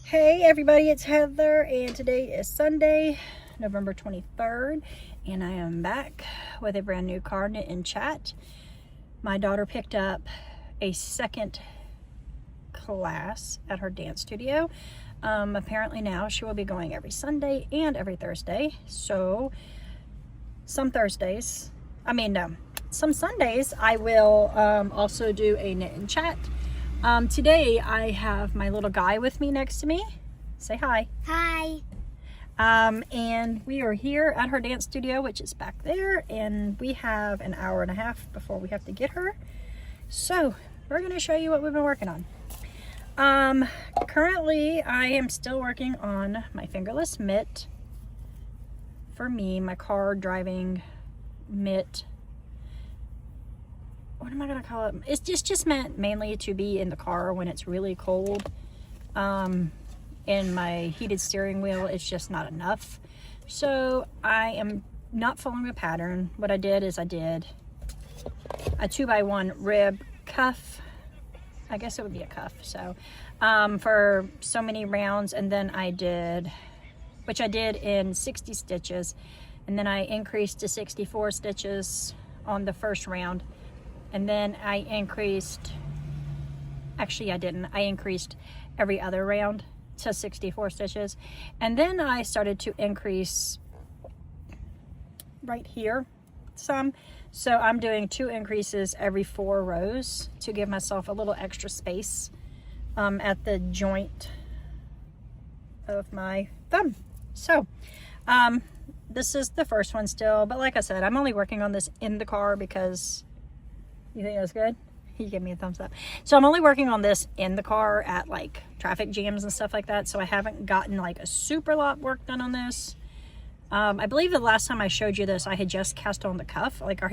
Hey everybody, it's Heather, and today is Sunday, November 23rd, and I am back with a brand new car knit and chat. My daughter picked up a second class at her dance studio. Apparently now she will be going every Sunday and every Thursday. So some Sundays I will also do a knit and chat. Today I have my little guy with me next to me. Say hi. Hi. And we are here at her dance studio, which is back there, and we have an hour and a half before we have to get her. So we're going to show you what we've been working on. Currently I am still working on my fingerless mitt. For me, my car driving mitt. What am I gonna call it? It's just meant mainly to be in the car when it's really cold. And my heated steering wheel is just not enough. So I am not following a pattern. What I did is I did a 2x1 rib cuff. I guess it would be a cuff. So for so many rounds, and then I did, which I did in 60 stitches, and then I increased to 64 stitches on the first round. And then I increased, actually I didn't, I increased every other round to 64 stitches. And then I started to increase right here some. So I'm doing 2 increases every 4 rows to give myself a little extra space at the joint of my thumb. So this is the first one still, but like I said, I'm only working on this in the car because... You think that's good? You give me a thumbs up. So I'm only working on this in the car at like traffic jams and stuff like that. So I haven't gotten like a super lot work done on this. I believe the last time I showed you this, I had just cast on the cuff. Like I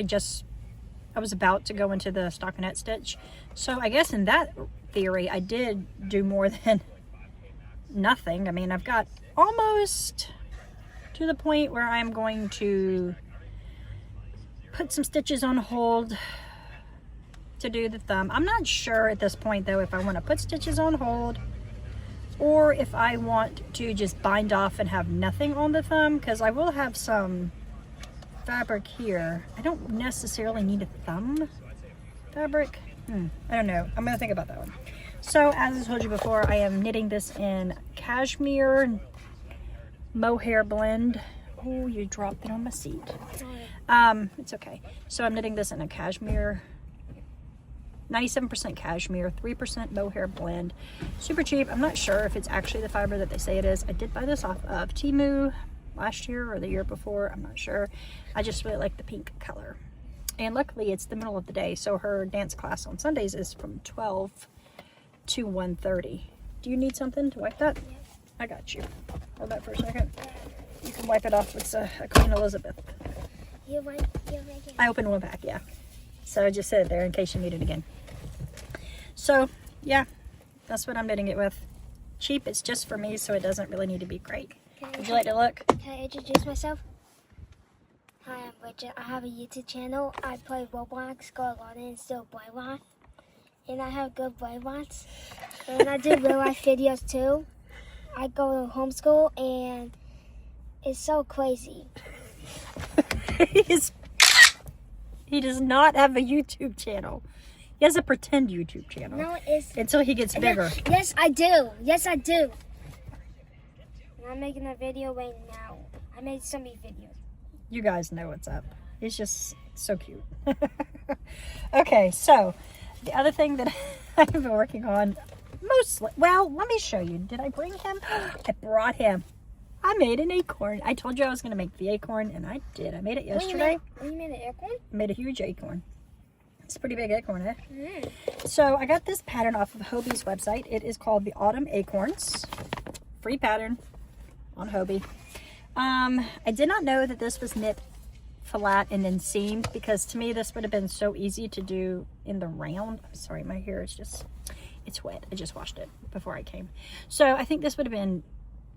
was about to go into the stockinette stitch. So I guess in that theory, I did do more than nothing. I mean, I've got almost to the point where I'm going to put some stitches on hold to do the thumb. I'm not sure at this point though if I want to put stitches on hold or if I want to just bind off and have nothing on the thumb, because I will have some fabric here. I don't necessarily need a thumb fabric. I don't know. I'm gonna think about that one. So as I told you before, I am knitting this in cashmere mohair blend. Oh, you dropped it on my seat. It's okay. So I'm knitting this in a cashmere, 97% cashmere, 3% mohair blend. Super cheap. I'm not sure if it's actually the fiber that they say it is. I did buy this off of Temu last year or the year before. I'm not sure. I just really like the pink color. And luckily it's the middle of the day, so her dance class on Sundays is from 12 to 1:30. Do you need something to wipe that? Yeah. I got you. Hold that for a second. You can wipe it off with a Queen Elizabeth. You want it? I opened one pack, yeah. So I just set it there in case you need it again. So yeah, that's what I'm knitting it with. Cheap, it's just for me, so it doesn't really need to be great. Would you like to look? Can I introduce myself? Hi, I'm Bridget. I have a YouTube channel. I play Roblox, Go Alone, and still Brainrot. And I have good Brainrots. And I do real life videos too. I go to homeschool and it's so crazy. He does not have a YouTube channel. He has a pretend YouTube channel. No, it's... Until he gets bigger. Yes, I do. Yes, I do. And I'm making a video right now. I made so many videos. You guys know what's up. He's just so cute. Okay, so the other thing that I've been working on mostly... Well, let me show you. Did I bring him? I brought him. I made an acorn. I told you I was going to make the acorn, and I did. I made it yesterday. You made an acorn? I made a huge acorn. It's a pretty big acorn, eh? Mm. So I got this pattern off of Hobie's website. It is called the Autumn Acorns. Free pattern on Hobie. I did not know that this was knit flat and then seamed, because to me this would have been so easy to do in the round. I'm sorry, my hair is just, it's wet. I just washed it before I came. So I think this would have been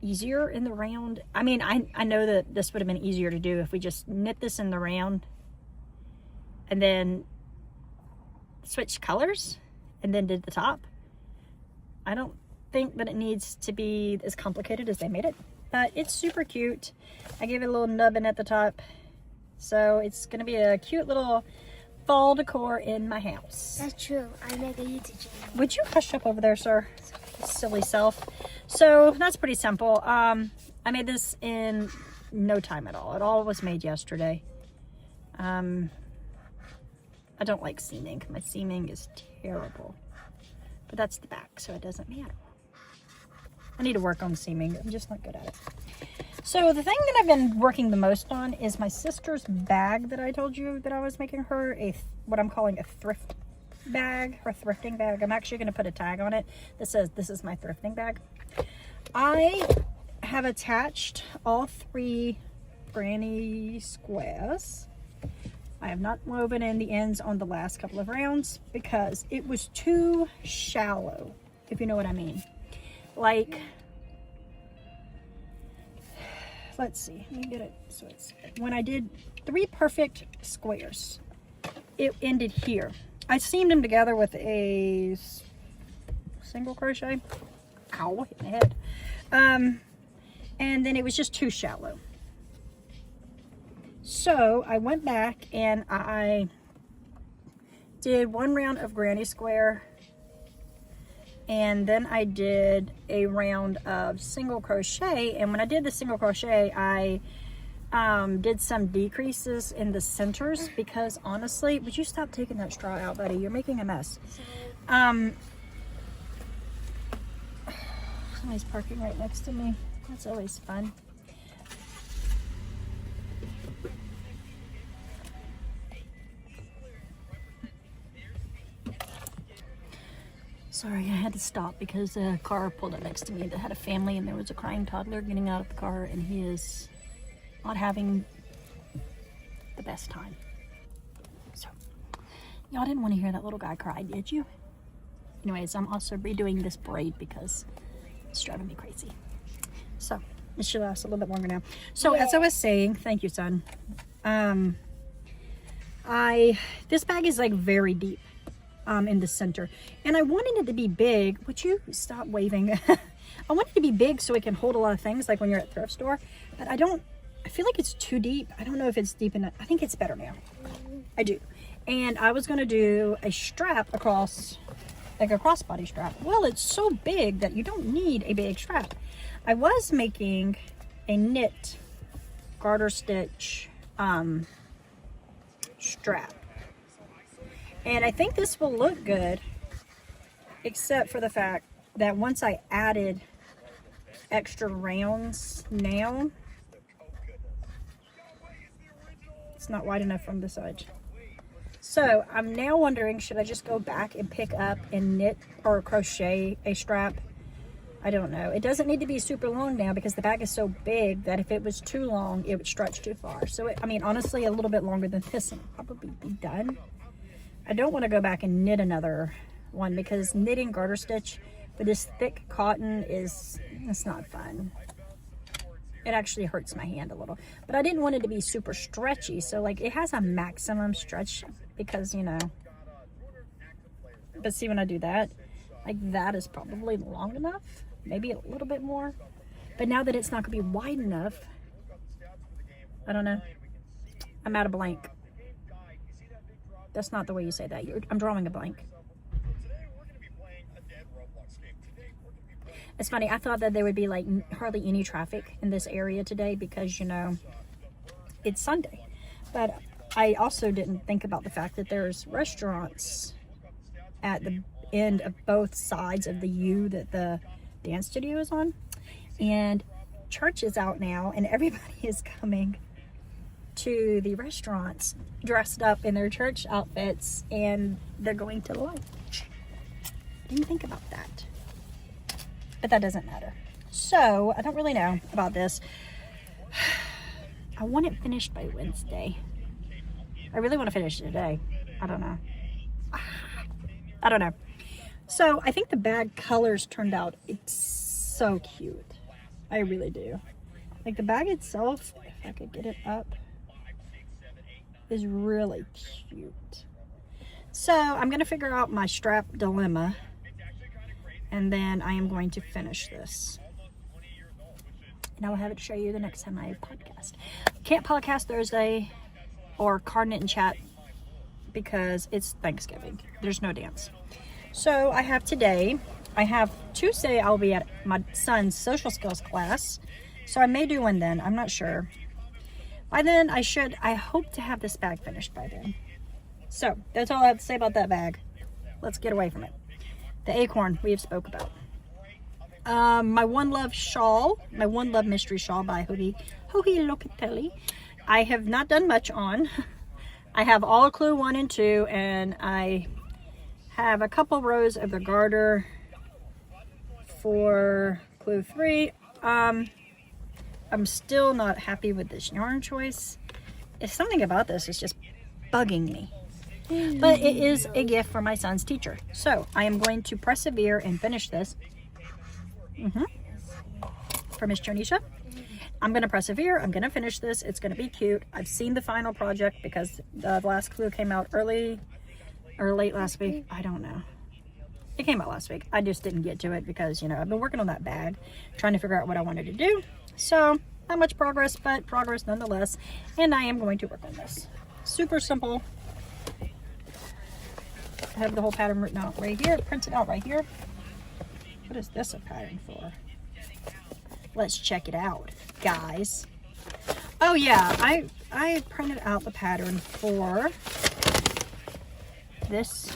easier in the round. I mean, I know that this would have been easier to do if we just knit this in the round and then switched colors and then did the top. I don't think that it needs to be as complicated as they made it, but it's super cute. I gave it a little nubbin at the top, so it's gonna be a cute little fall decor in my house. That's true. I make a YouTube channel. Would you hush up over there, sir? Silly self. So that's pretty simple. I made this in no time at all. It all was made yesterday. I don't like seaming. My seaming is terrible. But that's the back, so it doesn't matter. I need to work on seaming. I'm just not good at it. So the thing that I've been working the most on is my sister's bag that I told you that I was making her what I'm calling a thrift bag or thrifting bag. I'm actually going to put a tag on it that says this is my thrifting bag. I have attached all 3 granny squares. I have not woven in the ends on the last couple of rounds because it was too shallow, if you know what I mean. Like, let's see, let me get it so it's, when I did 3 perfect squares, it ended here. I seamed them together with a single crochet. Ow, hit my head. And then it was just too shallow. So I went back and I did 1 round of granny square, and then I did a round of single crochet. And when I did the single crochet, I did some decreases in the centers because honestly, would you stop taking that straw out, buddy? You're making a mess. Somebody's parking right next to me. That's always fun. Sorry, I had to stop because a car pulled up next to me that had a family, and there was a crying toddler getting out of the car, and he is not having the best time. So, y'all didn't want to hear that little guy cry, did you? Anyways, I'm also redoing this braid because it's driving me crazy. So, it should last a little bit longer now. So, as I was saying, thank you, son. This bag is like very deep. In the center, and I wanted it to be big. Would you stop waving? I want it to be big so it can hold a lot of things like when you're at the thrift store, but I feel like it's too deep. I don't know if it's deep enough. I think it's better now. I do. And I was going to do a strap across, like a crossbody strap. Well, it's so big that you don't need a big strap. I was making a knit garter stitch strap. And I think this will look good, except for the fact that once I added extra rounds now, it's not wide enough from the side. So I'm now wondering, should I just go back and pick up and knit or crochet a strap? I don't know. It doesn't need to be super long now because the bag is so big that if it was too long, it would stretch too far. So, I mean, honestly, a little bit longer than this and it'll probably be done. I don't want to go back and knit another one because knitting garter stitch with this thick cotton it's not fun. It actually hurts my hand a little. But I didn't want it to be super stretchy, so like it has a maximum stretch because, you know. But see, when I do that, like that is probably long enough, maybe a little bit more. But now that it's not going to be wide enough, I don't know. I'm out of blank. That's not the way you say that. I'm drawing a blank. It's funny. I thought that there would be like hardly any traffic in this area today because, you know, it's Sunday. But I also didn't think about the fact that there's restaurants at the end of both sides of the U that the dance studio is on. And church is out now and everybody is coming to the restaurants dressed up in their church outfits and they're going to lunch. Didn't think about that, but that doesn't matter. So I don't really know about this. I want it finished by Wednesday. I really want to finish it today. I don't know. So I think the bag colors turned out, it's so cute. I really do. Like the bag itself, if I could get it up, is really cute. So I'm gonna figure out my strap dilemma. And then I am going to finish this. And I will have it to show you the next time I podcast. Can't podcast Thursday or coordinate and chat because it's Thanksgiving. There's no dance. So I have today. I have Tuesday. I'll be at my son's social skills class. So I may do one then. I'm not sure. By then I hope to have this bag finished by then. So that's all I have to say about that bag. Let's get away from it. The acorn we have spoke about. My One Love shawl, my One Love mystery shawl by Hoogie Locatelli. I have not done much on. I have all clue 1 and 2, and I have a couple rows of the garter for clue 3. I'm still not happy with this yarn choice. It's something about this is just bugging me. But it is a gift for my son's teacher. So I am going to persevere and finish this. For Miss Jonisha. I'm going to persevere. I'm going to finish this. It's going to be cute. I've seen the final project because the last clue came out early or late last week. I don't know. It came out last week. I just didn't get to it because, you know, I've been working on that bag, trying to figure out what I wanted to do. So not much progress, but progress nonetheless. And I am going to work on this. Super simple. I have the whole pattern written out right here, printed out right here. What is this a pattern for? Let's check it out, guys. Oh yeah, I printed out the pattern for this.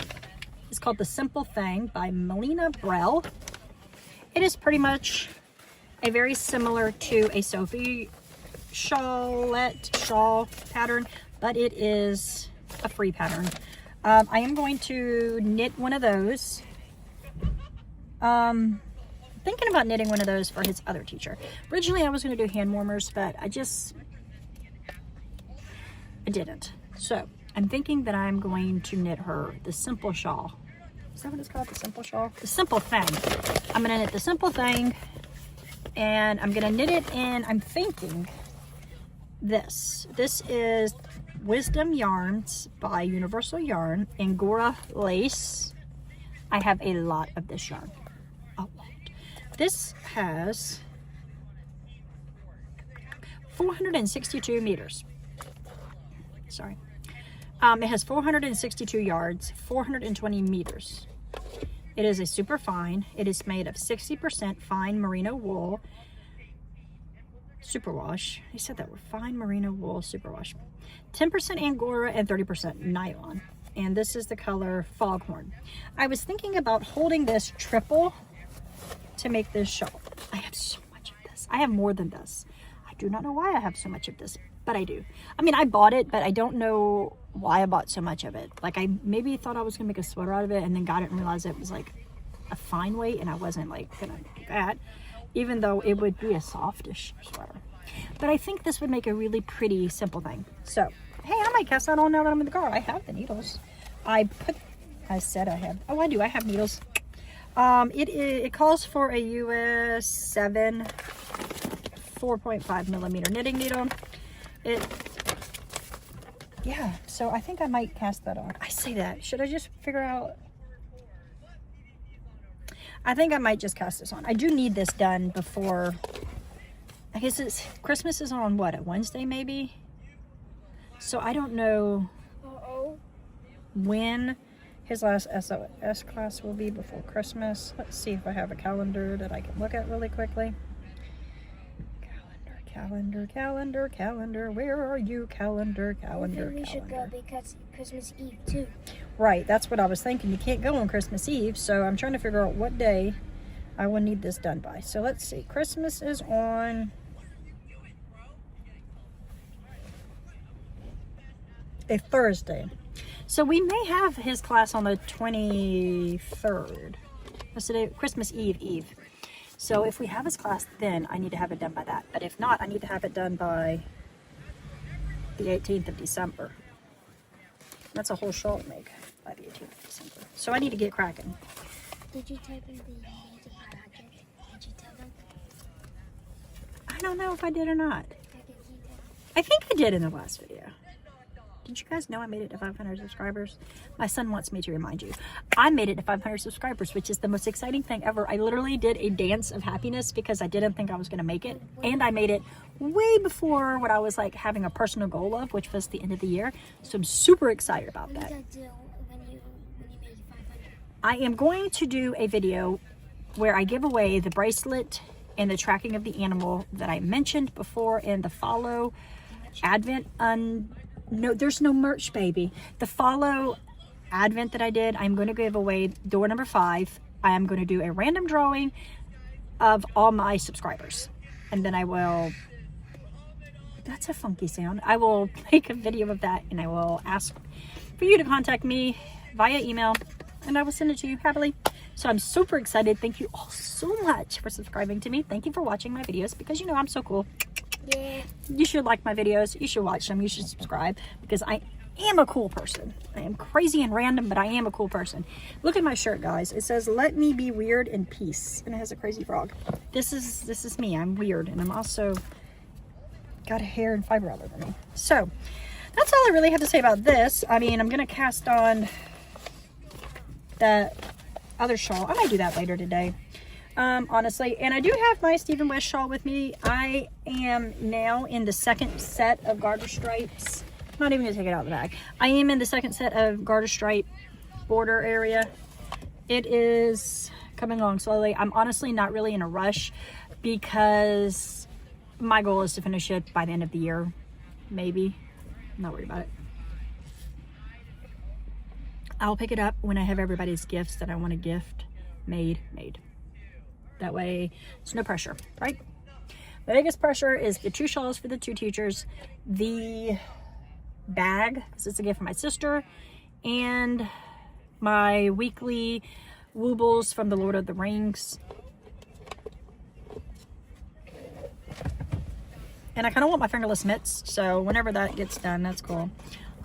It's called The Simple Thing by Melina Brell. It is pretty much a very similar to a Sophie shawl pattern, but it is a free pattern. I am going to knit one of those. Thinking about knitting one of those for his other teacher. Originally I was going to do hand warmers, but I didn't. So I'm thinking that I'm going to knit her the simple shawl. Is that what it's called? The simple shawl? The simple thing. I'm going to knit the simple thing, and I'm going to knit it in, I'm thinking this. This is Wisdom Yarns by Universal Yarn, Angora lace. I have a lot of this yarn. A lot. This has 462 meters. Sorry. It has 462 yards, 420 meters. It is a super fine. It is made of 60% fine merino wool superwash. He said that were fine merino wool superwash. 10% Angora and 30% nylon. And this is the color Foghorn. I was thinking about holding this triple to make this shawl. I have so much of this. I have more than this. I do not know why I have so much of this, but I do. I mean, I bought it, but I don't know why I bought so much of it. Like, I maybe thought I was gonna make a sweater out of it and then got it and realized it was like a fine weight and I wasn't like gonna do that, even though it would be a softish sweater. But I think this would make a really pretty simple thing. So, hey, I might cast that on now that I'm in the car. I have the needles. I said I have, oh, I do, I have needles. It calls for a US 7 4.5 millimeter knitting needle. Yeah, so I think I might cast that on. I say that, should I just figure out? I think I might just cast this on. I do need this done before, I guess Christmas is on what, a Wednesday maybe? So I don't know when his last SOS class will be before Christmas. Let's see if I have a calendar that I can look at really quickly. Calendar. Where are you? Calendar. I think we should go because Christmas Eve too. Right, that's what I was thinking. You can't go on Christmas Eve, so I'm trying to figure out what day I will need this done by. So let's see. Christmas is on a Thursday. So we may have his class on the 23rd. What's today? Christmas Eve. So if we have his class then, I need to have it done by that. But if not, I need to have it done by the 18th of December. That's a whole shawl to make by the 18th of December. So I need to get cracking. Did you type in the music project? Did you tell them? I don't know if I did or not. I can see that. I think I did in the last video. Did you guys know I made it to 500 subscribers? My son wants me to remind you. I made it to 500 subscribers, which is the most exciting thing ever. I literally did a dance of happiness because I didn't think I was going to make it. And I made it way before what I was like having a personal goal of, which was the end of the year. So I'm super excited about that. What are you gonna do when you make it 500? I am going to do a video where I give away the bracelet and the tracking of the animal that I mentioned before in the follow advent. No, there's no merch, baby. The follow advent that I did, I'm going to give away door number 5. I am going to do a random drawing of all my subscribers. And then I will, that's a funky sound. I will make a video of that and I will ask for you to contact me via email and I will send it to you happily. So I'm super excited. Thank you all so much for subscribing to me. Thank you for watching my videos because you know I'm so cool. Yeah. You should like my videos. You should watch them. You should subscribe because I am a cool person. I am crazy and random, but I am a cool person. Look at my shirt, guys. It says, "Let me be weird in peace." And it has a crazy frog. This is me. I'm weird. And I'm also got a hair and fiber all over me. So that's all I really have to say about this. I mean, I'm going to cast on the other shawl. I might do that later today. Honestly, and I do have my Stephen West shawl with me. I am now in the second set of garter stripes. I'm not even gonna take it out of the bag. I am in the second set of garter stripe border area. It is coming along slowly. I'm honestly not really in a rush because my goal is to finish it by the end of the year, maybe. I'm not worried about it. I'll pick it up when I have everybody's gifts that I want to gift made. That way, there's no pressure, right? The biggest pressure is the 2 shawls for the 2 teachers, the bag, because it's a gift from my sister, and my weekly woobles from the Lord of the Rings. And I kind of want my fingerless mitts, so whenever that gets done, that's cool.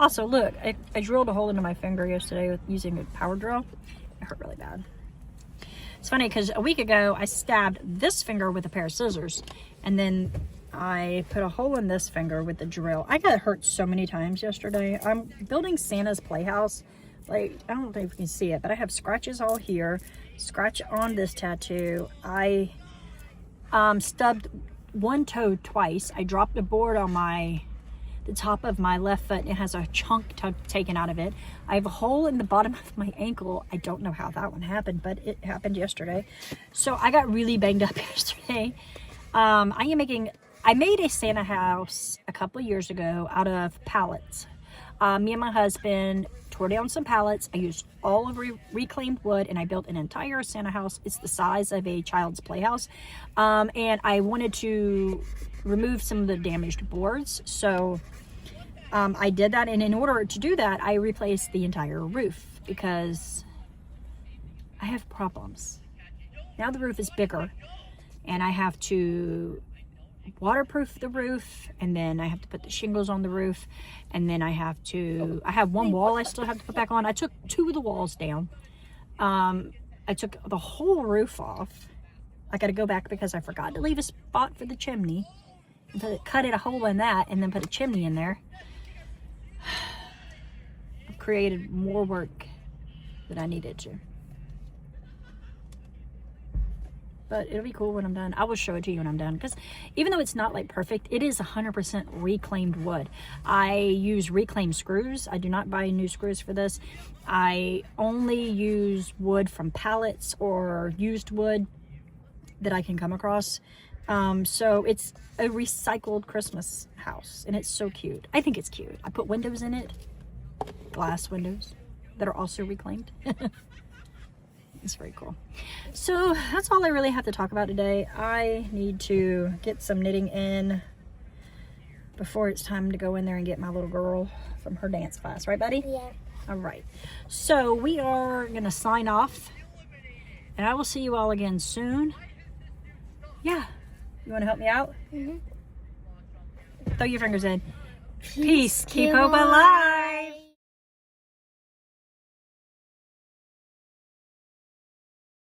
Also, look, I drilled a hole into my finger yesterday with using a power drill. It hurt really bad. It's funny because a week ago I stabbed this finger with a pair of scissors and then I put a hole in this finger with the drill. I got hurt so many times yesterday. I'm building Santa's playhouse. Like, I don't know if you can see it, but I have scratches all here, scratch on this tattoo. I stubbed one toe twice. I dropped a board on the top of my left foot. It has a chunk taken out of it. I have a hole in the bottom of my ankle. I don't know how that one happened, but it happened yesterday. So I got really banged up yesterday. I made a Santa house a couple of years ago out of pallets. Me and my husband tore down some pallets. I used all of reclaimed wood and I built an entire Santa house. It's the size of a child's playhouse. And I wanted to remove some of the damaged boards. So I did that, and in order to do that, I replaced the entire roof because I have problems. Now the roof is bigger, and I have to waterproof the roof, and then I have to put the shingles on the roof, and then I have one wall I still have to put back on. I took 2 of the walls down. I took the whole roof off. I got to go back because I forgot to leave a spot for the chimney. Cut it a hole in that and then put a chimney in there. I've created more work than I needed to. But it'll be cool when I'm done. I will show it to you when I'm done. Because even though it's not like perfect, it is 100% reclaimed wood. I use reclaimed screws. I do not buy new screws for this. I only use wood from pallets or used wood that I can come across. So it's a recycled Christmas house and it's so cute. I think it's cute. I put windows in it, glass windows that are also reclaimed. It's very cool. So that's all I really have to talk about today. I need to get some knitting in before it's time to go in there and get my little girl from her dance class. Right, buddy? Yeah. All right. So we are going to sign off and I will see you all again soon. Yeah. You want to help me out? Mm-hmm. Throw your fingers in. Peace. Keep hope alive.